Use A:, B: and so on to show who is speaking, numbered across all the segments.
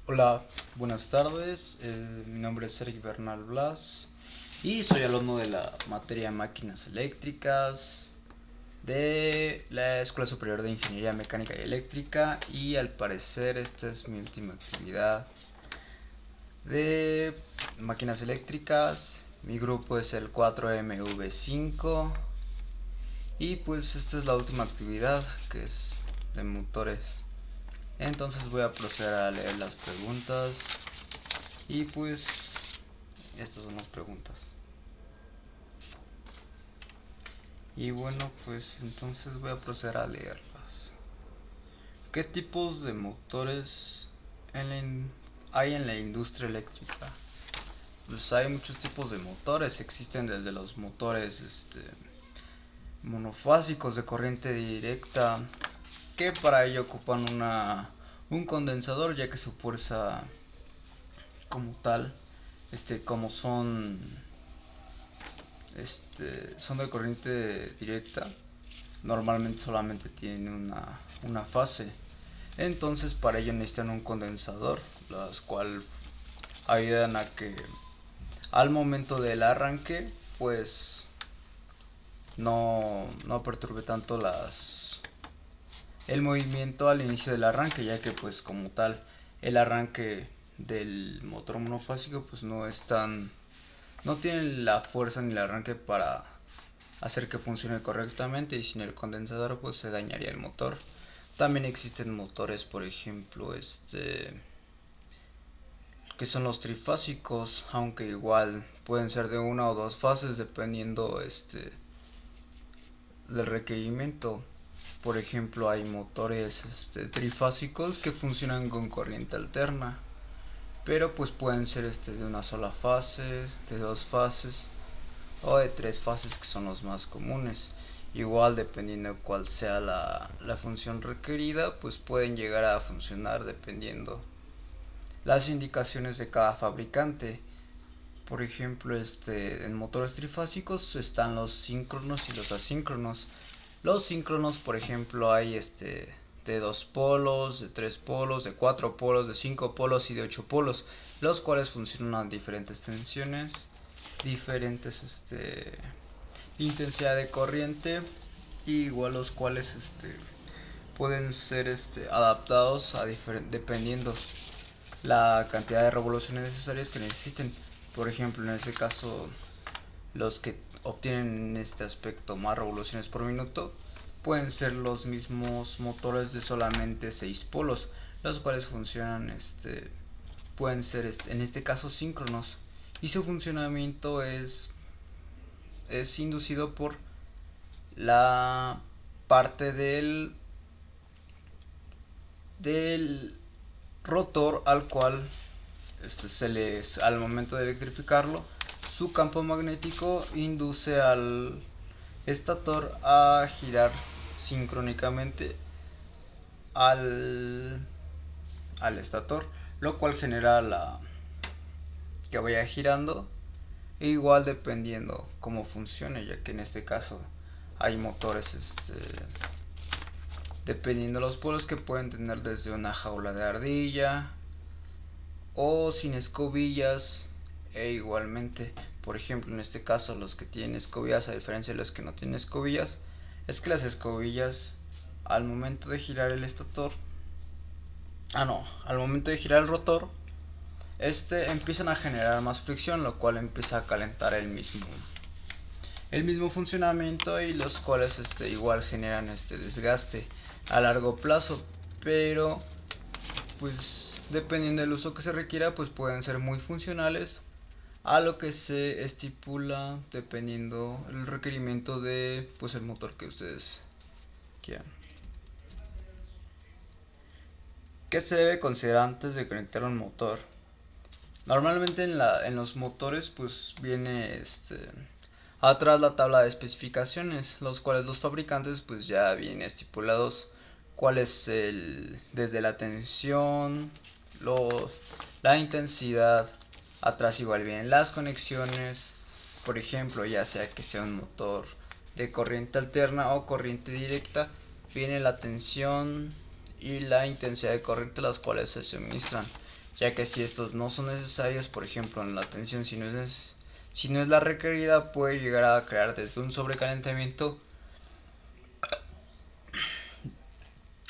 A: Hola, buenas tardes. Mi nombre es Eric Bernal Blas y soy alumno de la materia Máquinas Eléctricas de la Escuela Superior de Ingeniería Mecánica y Eléctrica, y al parecer esta es mi última actividad de máquinas eléctricas. Mi grupo es el 4MV5 y pues esta es la última actividad, que es de motores. Entonces voy a proceder a leer las preguntas y pues estas son las preguntas. Y bueno, pues entonces voy a proceder a leerlas. ¿Qué tipos de motores hay en la industria eléctrica? Pues hay muchos tipos de motores. Existen desde los motores monofásicos de corriente directa, que para ello ocupan un condensador, ya que su fuerza como tal, como son de corriente directa, normalmente solamente tienen una fase. Entonces para ello necesitan un condensador, las cuales ayudan a que al momento del arranque pues no perturbe tanto el movimiento al inicio del arranque, ya que pues como tal el arranque del motor monofásico pues no tiene la fuerza ni el arranque para hacer que funcione correctamente, y sin el condensador pues se dañaría el motor. También existen motores, por ejemplo, que son los trifásicos, aunque igual pueden ser de una o dos fases dependiendo del requerimiento. Por ejemplo, hay motores trifásicos que funcionan con corriente alterna, pero pues pueden ser de una sola fase, de dos fases o de tres fases, que son los más comunes. Igual dependiendo de cuál sea la función requerida, pues pueden llegar a funcionar dependiendo las indicaciones de cada fabricante. Por ejemplo, en motores trifásicos están los síncronos y los asíncronos. Los síncronos, por ejemplo, hay de 2 polos, de 3 polos, de 4 polos, de 5 polos y de 8 polos, los cuales funcionan a diferentes tensiones, diferentes intensidad de corriente, y igual los cuales pueden ser adaptados dependiendo la cantidad de revoluciones necesarias que necesiten. Por ejemplo, en este caso, los que obtienen en este aspecto más revoluciones por minuto pueden ser los mismos motores de solamente 6 polos, los cuales funcionan pueden ser en este caso síncronos, y su funcionamiento es inducido por la parte del rotor, al cual al momento de electrificarlo, su campo magnético induce al estator a girar sincrónicamente al, al estator, lo cual genera que vaya girando, e igual dependiendo cómo funcione, ya que en este caso hay motores dependiendo de los polos, que pueden tener desde una jaula de ardilla o sin escobillas, e igualmente, por ejemplo, en este caso los que tienen escobillas, a diferencia de los que no tienen escobillas, es que las escobillas, al momento de girar el estator, al momento de girar el rotor, empiezan a generar más fricción, lo cual empieza a calentar el mismo funcionamiento, y los cuales igual generan desgaste a largo plazo. Pero pues dependiendo del uso que se requiera, pues pueden ser muy funcionales a lo que se estipula dependiendo el requerimiento de pues el motor que ustedes quieran. ¿Qué se debe considerar antes de conectar un motor? Normalmente en los motores pues viene atrás la tabla de especificaciones, los cuales los fabricantes pues ya vienen estipulados cuál es desde la tensión, la intensidad. Atrás igual vienen las conexiones, por ejemplo, ya sea que sea un motor de corriente alterna o corriente directa, viene la tensión y la intensidad de corriente, las cuales se suministran. ya que si estos no son necesarios, por ejemplo en la tensión si no es la requerida, puede llegar a crear desde un sobrecalentamiento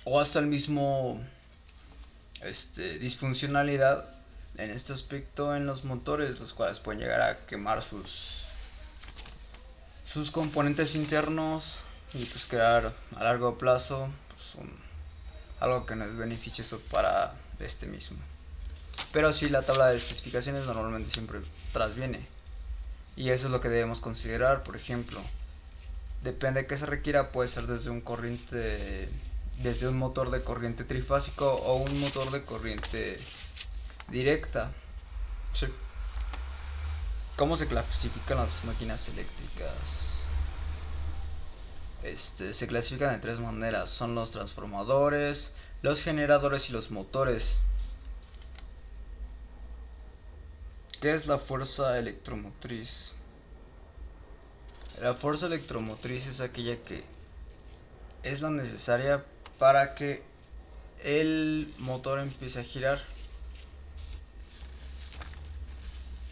A: o hasta el mismo disfuncionalidad en este aspecto en los motores, los cuales pueden llegar a quemar sus componentes internos y pues crear a largo plazo pues, algo que no es beneficioso para este mismo. Pero sí, la tabla de especificaciones normalmente siempre trasviene, y eso es lo que debemos considerar. Por ejemplo, depende de qué se requiera, puede ser desde un motor de corriente trifásico o un motor de corriente directa. Sí. ¿Cómo se clasifican las máquinas eléctricas? Se clasifican de tres maneras: son los transformadores, los generadores y los motores. ¿Qué es la fuerza electromotriz? La fuerza electromotriz es aquella que es la necesaria para que el motor empiece a girar,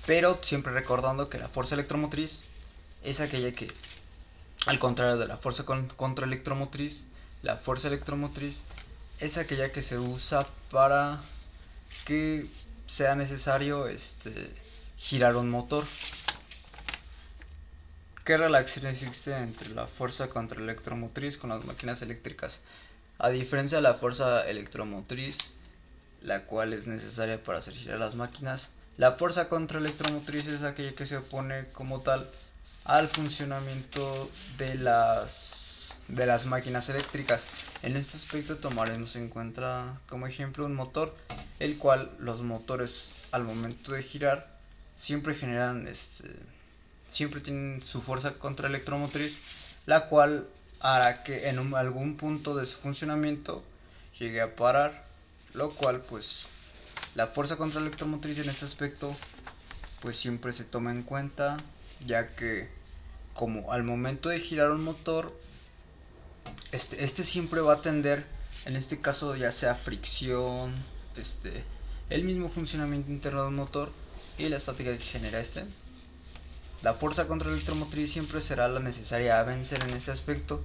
A: pero siempre recordando que la fuerza electromotriz es aquella que, al contrario de la fuerza contraelectromotriz, la fuerza electromotriz es aquella que se usa para que sea necesario girar un motor. ¿Qué relación existe entre la fuerza contraelectromotriz con las máquinas eléctricas? A diferencia de la fuerza electromotriz, la cual es necesaria para hacer girar las máquinas, la fuerza contraelectromotriz es aquella que se opone como tal al funcionamiento de las máquinas eléctricas. En este aspecto tomaremos en cuenta como ejemplo un motor, el cual los motores al momento de girar siempre generan siempre tienen su fuerza contraelectromotriz, la cual hará que en algún punto de su funcionamiento llegue a parar, lo cual pues la fuerza contraelectromotriz en este aspecto pues siempre se toma en cuenta, ya que como al momento de girar un motor este siempre va a tender, en este caso ya sea fricción, el mismo funcionamiento interno del motor y la estática que genera la fuerza contraelectromotriz siempre será la necesaria a vencer en este aspecto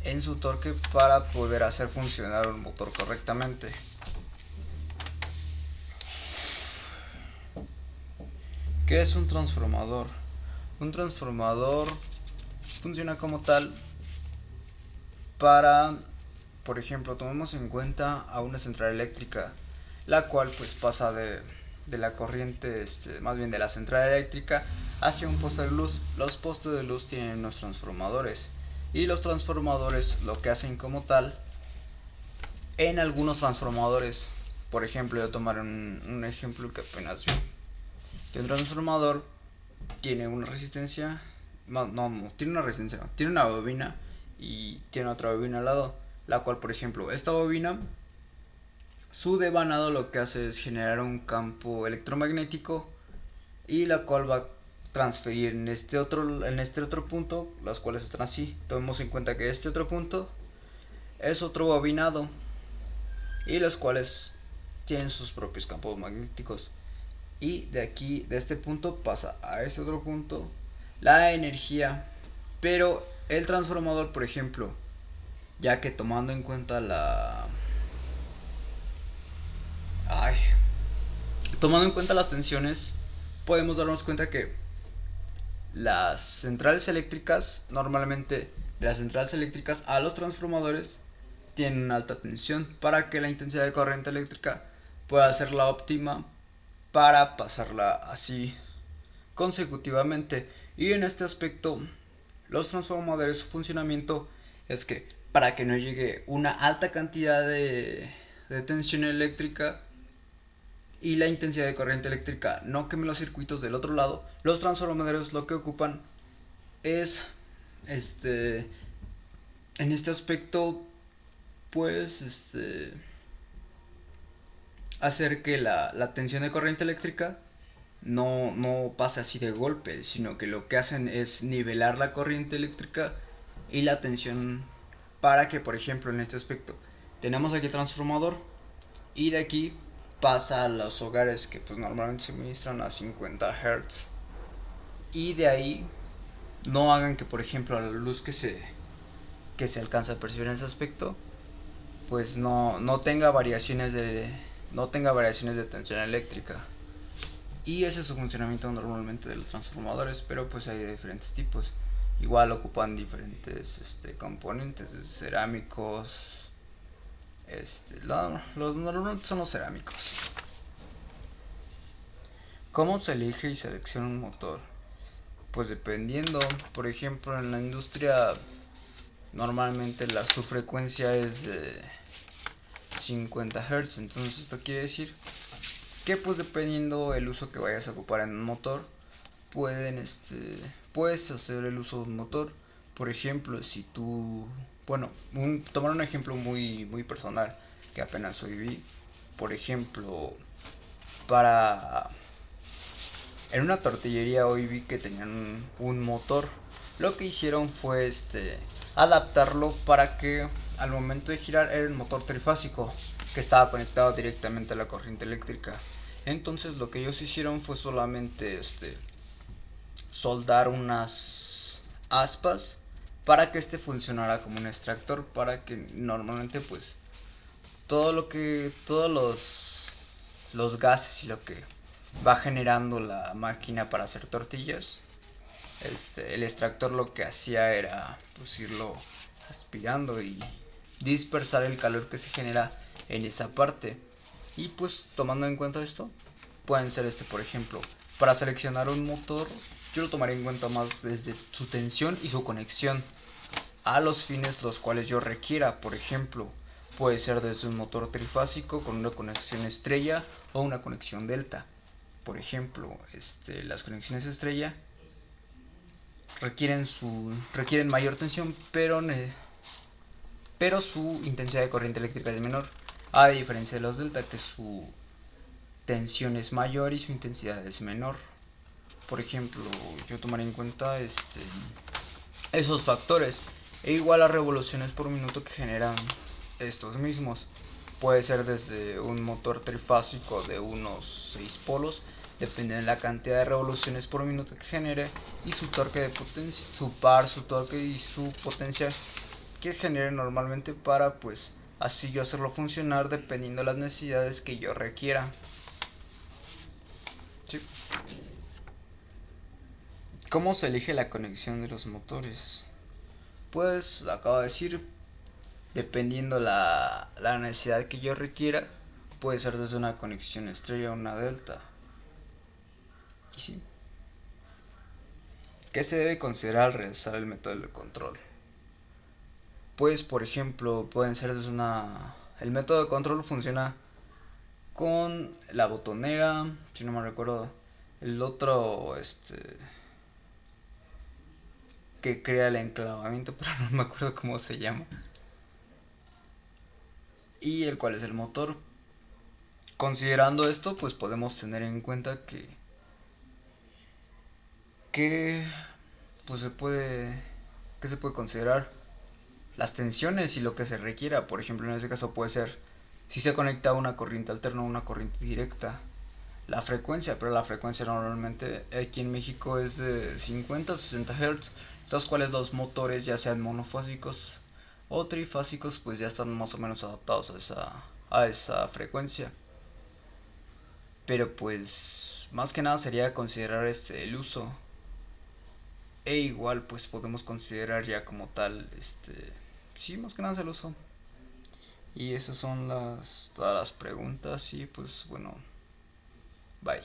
A: en su torque para poder hacer funcionar un motor correctamente. ¿Qué es un transformador? Un transformador funciona como tal para, por ejemplo, tomemos en cuenta a una central eléctrica, la cual pues pasa de la corriente, más bien de la central eléctrica hacia un poste de luz. Los postes de luz tienen unos transformadores, y los transformadores lo que hacen como tal, en algunos transformadores, por ejemplo, yo tomaré un ejemplo que apenas vi, que un transformador tiene una resistencia, tiene una resistencia, no, tiene una bobina y tiene otra bobina al lado, la cual, por ejemplo, esta bobina, su devanado lo que hace es generar un campo electromagnético, y la cual va a transferir en este otro punto, las cuales están así. Tomemos en cuenta que este otro punto es otro bobinado, y los cuales tienen sus propios campos magnéticos, y de aquí, de este punto, pasa a este otro punto la energía. Pero el transformador, por ejemplo, ya que tomando en cuenta tomando en cuenta las tensiones, podemos darnos cuenta que las centrales eléctricas, normalmente de las centrales eléctricas a los transformadores, tienen una alta tensión para que la intensidad de corriente eléctrica pueda ser la óptima para pasarla así consecutivamente. Y en este aspecto, los transformadores, su funcionamiento es que para que no llegue una alta cantidad de tensión eléctrica y la intensidad de corriente eléctrica no queme los circuitos del otro lado, los transformadores lo que ocupan es en este aspecto pues hacer que la tensión de corriente eléctrica no pase así de golpe, sino que lo que hacen es nivelar la corriente eléctrica y la tensión, para que, por ejemplo, en este aspecto tenemos aquí el transformador, y de aquí pasa a los hogares que pues normalmente se suministran a 50 Hz. Y de ahí no hagan que, por ejemplo, la luz que se alcanza a percibir en ese aspecto pues no tenga variaciones de tensión eléctrica. Y ese es su funcionamiento normalmente de los transformadores, pero pues hay de diferentes tipos. Igual ocupan diferentes componentes, desde cerámicos. Los normalmente son los cerámicos. ¿Cómo se elige y selecciona un motor? Pues dependiendo, por ejemplo, en la industria normalmente su frecuencia es de 50 Hz, entonces esto quiere decir que pues dependiendo el uso que vayas a ocupar en un motor, puedes hacer el uso de un motor. Por ejemplo, si tú, bueno, tomar un ejemplo muy personal que apenas hoy vi, por ejemplo, para en una tortillería hoy vi que tenían un motor. Lo que hicieron fue adaptarlo para que al momento de girar era un motor trifásico que estaba conectado directamente a la corriente eléctrica. Entonces lo que ellos hicieron fue solamente soldar unas aspas para que funcionara como un extractor, para que normalmente pues todos los gases y lo que va generando la máquina para hacer tortillas, el extractor lo que hacía era pues irlo aspirando y dispersar el calor que se genera en esa parte. Y pues tomando en cuenta esto, pueden ser por ejemplo, para seleccionar un motor, yo lo tomaría en cuenta más desde su tensión y su conexión a los fines los cuales yo requiera. Por ejemplo, puede ser desde un motor trifásico con una conexión estrella o una conexión delta. Por ejemplo, las conexiones estrella requieren mayor tensión, pero su intensidad de corriente eléctrica es menor, a diferencia de los delta, que su tensión es mayor y su intensidad es menor. Por ejemplo, yo tomaría en cuenta esos factores, e igual a revoluciones por minuto que generan estos mismos. Puede ser desde un motor trifásico de unos 6 polos, depende de la cantidad de revoluciones por minuto que genere, y su torque de potencia, su par, su torque y su potencia que genere normalmente, para pues así yo hacerlo funcionar dependiendo de las necesidades que yo requiera. ¿Sí? ¿Cómo se elige la conexión de los motores? Pues acabo de decir, dependiendo la necesidad que yo requiera, puede ser desde una conexión estrella o una delta. Y sí. ¿Qué se debe considerar al realizar el método de control? Pues por ejemplo, pueden ser desde el método de control funciona con la botonera, si no me recuerdo, el otro que crea el enclavamiento, pero no me acuerdo cómo se llama, y el cual es el motor. Considerando esto, pues podemos tener en cuenta que pues se puede considerar las tensiones y lo que se requiera. Por ejemplo, en este caso puede ser si se conecta a una corriente alterna o una corriente directa, la frecuencia, pero la frecuencia normalmente aquí en México es de 50 a 60 Hz, los cuales los motores, ya sean monofásicos o trifásicos, pues ya están más o menos adaptados a esa frecuencia. Pero pues más que nada sería considerar el uso, e igual pues podemos considerar ya como tal sí, más que nada es el uso. Y esas son todas las preguntas, y pues bueno, bye.